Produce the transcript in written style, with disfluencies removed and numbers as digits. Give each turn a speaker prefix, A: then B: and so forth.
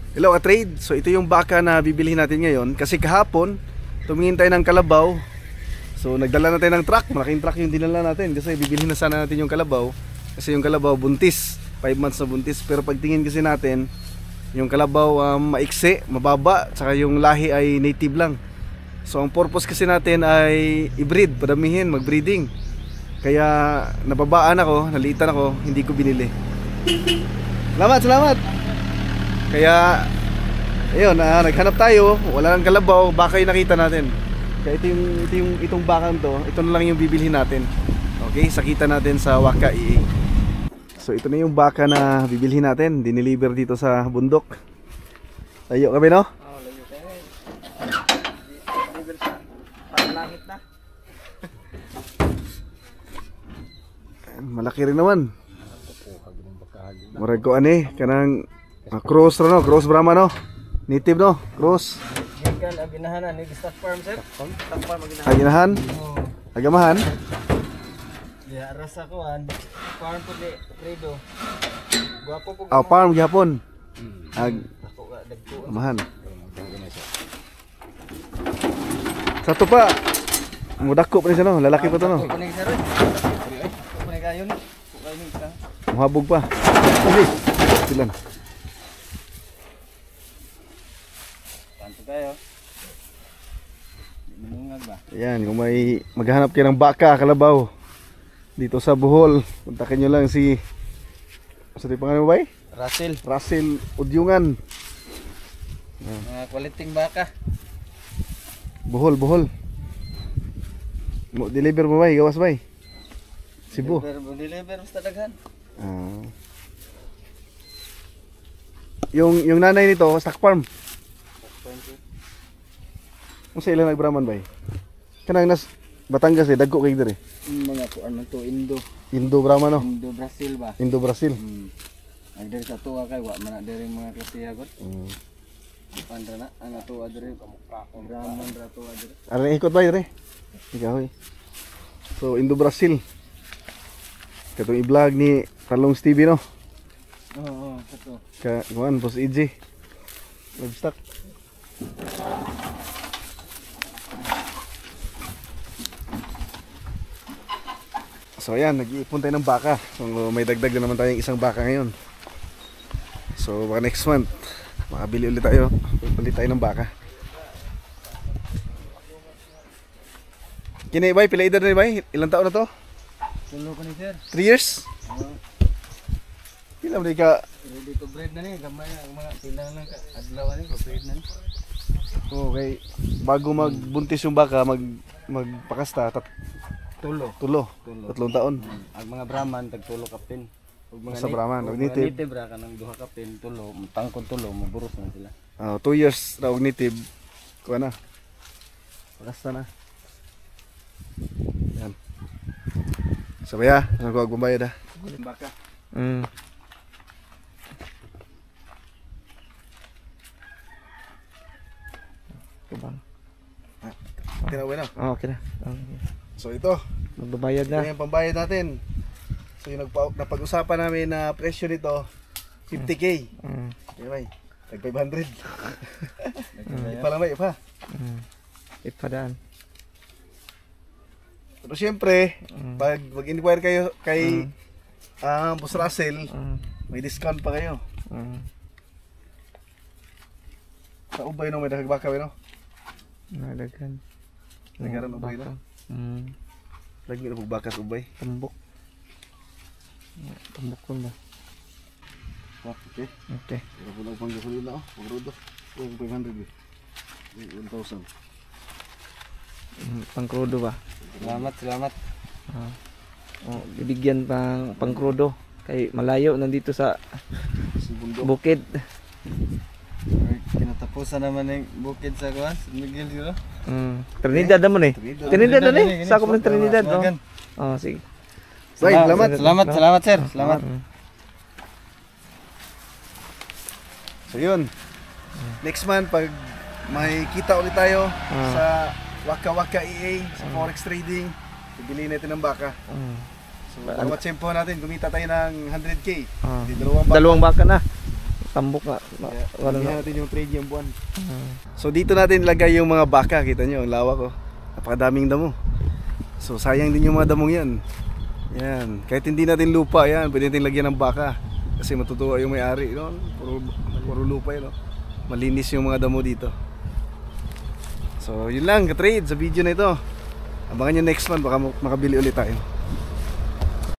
A: Hello ka-trade. So ito yung baka na bibilihin natin ngayon. Kasi kahapon tumingin tayo ng kalabaw. So nagdala na tayo ng truck. Malaking truck yung dinala natin. Kasi bibilihin na sana natin yung kalabaw. Kasi yung kalabaw buntis, 5 months na buntis. Pero pagtingin kasi natin, yung kalabaw maiksi, mababa, tsaka yung lahi ay native lang. So ang purpose kasi natin ay i-breed, padamihin, mag-breeding. Kaya nababaan ako, naliitan ako, hindi ko binili. Salamat! Kaya ayun, naghanap tayo, wala nang kalabaw, baka yung nakita natin. Kaya itong bakang to, ito na lang yung bibilhin natin. Okay, sakita natin sa Waka EA. So ito na yung baka na bibilhin natin, dineliver dito sa bundok. Layo kami, no?
B: Oo, layo kami. Deliver sa Panglangit na.
A: Malaki rin naman. Murag ko kanang cross no, cross Brahma no. Native no, cross.
B: Yan ang ginahanan ni Stock Farm sir. Stock Farm ang ginahanan.
A: Aginahan?
B: Oo.
A: Agamahan?
B: Ya rasa ko farm po ni Fredo. Guwapo po.
A: Farm gyapon.
B: Ako ga dagko.
A: Amahan. Sa to pa. Mudako pa ni siya no, lalaki pa to no.
B: Kuning sir. Kuning kayo ni. Kuning ka.
A: Muhabog pa. Sige. Silan.
B: Panto tayo. Minungag ba?
A: Ayan, kung may maghanap kayo ng baka, kalabaw dito sa Bohol, kontakin nyo lang si sa pangalan mo ba? Russell Udyungan.
B: Mga kwaliting baka.
A: Bohol. Mo deliver mo ba? Gawas ba? Cebu.
B: Deliver basta daghan.
A: Yung nanay nito, Stock Farm. Kung sa ilang nagbraman ba? Kanang nas Batangas dagko kay dire.
B: Mga po ano to
A: Indo Brahma no.
B: Indo Brazil ba?
A: Indo Brazil.
B: Ang diri sa tuwa kay wa man diri mga klasiyagot. Pandra na ang tuwa diri kamukha ko. Brahman ra tuwa diri.
A: Are ikot ba dire? Ikaw hoy. So Indo Brazil. Katong i-vlog ni Carlong TV no.
B: Oo, kato.
A: Kuan Boss EJ. Livestock. So ayan, nag-iipon tayo ng baka. So may dagdag na naman tayong isang baka ngayon. So baka next month makabili ulit tayo. Ulit tayo ng baka. Kini bay, pila edad na bay? Ilang taon na to?
B: Tulo ko ni sir.
A: 3 years? Pila mo ka?
B: Ready to breed na ni, gamay ang mga pila lang adlaw ni ko breed na ni.
A: Okay, bago magbuntis yung baka, magpakasta
B: Tulo.
A: 3 taon.
B: Ang mga Brahman tag tulo kapin. Ug mga
A: Sa Brahman,
B: ug
A: native.
B: native ra kanang duha kapin tulo, tangkod tulo maburos na sila.
A: 2 years raw native. Kuha na. Pakasta na. Yan. Sabaya, ano ko agbayad ha?
B: Baka.
A: Kubang. Tinawi na.
C: Okay na.
A: So ito,
C: Magbabayad
A: ito
C: na.
A: yung pambayad natin. So yung napag-usapan namin na presyo nito 50k. Okay, may. Tag 500. Ipa lang may ipa.
C: Ipadaan.
A: Pero syempre, pag mag-inquire kayo kay Boss Russell, may discount pa kayo. Sa ubay no, may dahagbaka no?
C: Nalagyan.
A: Nagaran ubay no? Lagi na pagbaka sa ubay.
C: Tumbok. Tumbok ko na.
A: Okay.
C: Okay.
A: Pero po lang pang gasolina oh. Pag-rodo. 500 eh. 1,000.
C: Pangkrudo ba?
B: Salamat.
C: Bibigyan pangkrudo. Kay malayo nandito sa bukid.
B: Kinatapusan naman ng bukid sa kuan, sa Miguel Zero.
C: Trinidad naman eh. Trinidad na eh. Sa ako ng Trinidad. Sige.
B: Salamat sir. Salamat.
A: So yun. Next month pag may kita ulit tayo sa Waka EA sa Forex Trading, bibili natin ng baka. So bawat tsempo natin kumita tayo ng 100k.
C: Dalawang baka na. tambok nga. Ano
A: Hindi
C: na.
A: natin yung trade yung buwan. So dito natin ilagay yung mga baka, kita nyo, ang lawak oh. Napakadaming damo. So sayang din yung mga damong yan. Yan, kahit hindi natin lupa yan, pwede natin lagyan ng baka. Kasi matutuwa yung may-ari, no? Puro lupa yun, no? Malinis yung mga damo dito. So yun lang, ka-trade sa video na ito. Abangan nyo next one, baka makabili ulit tayo.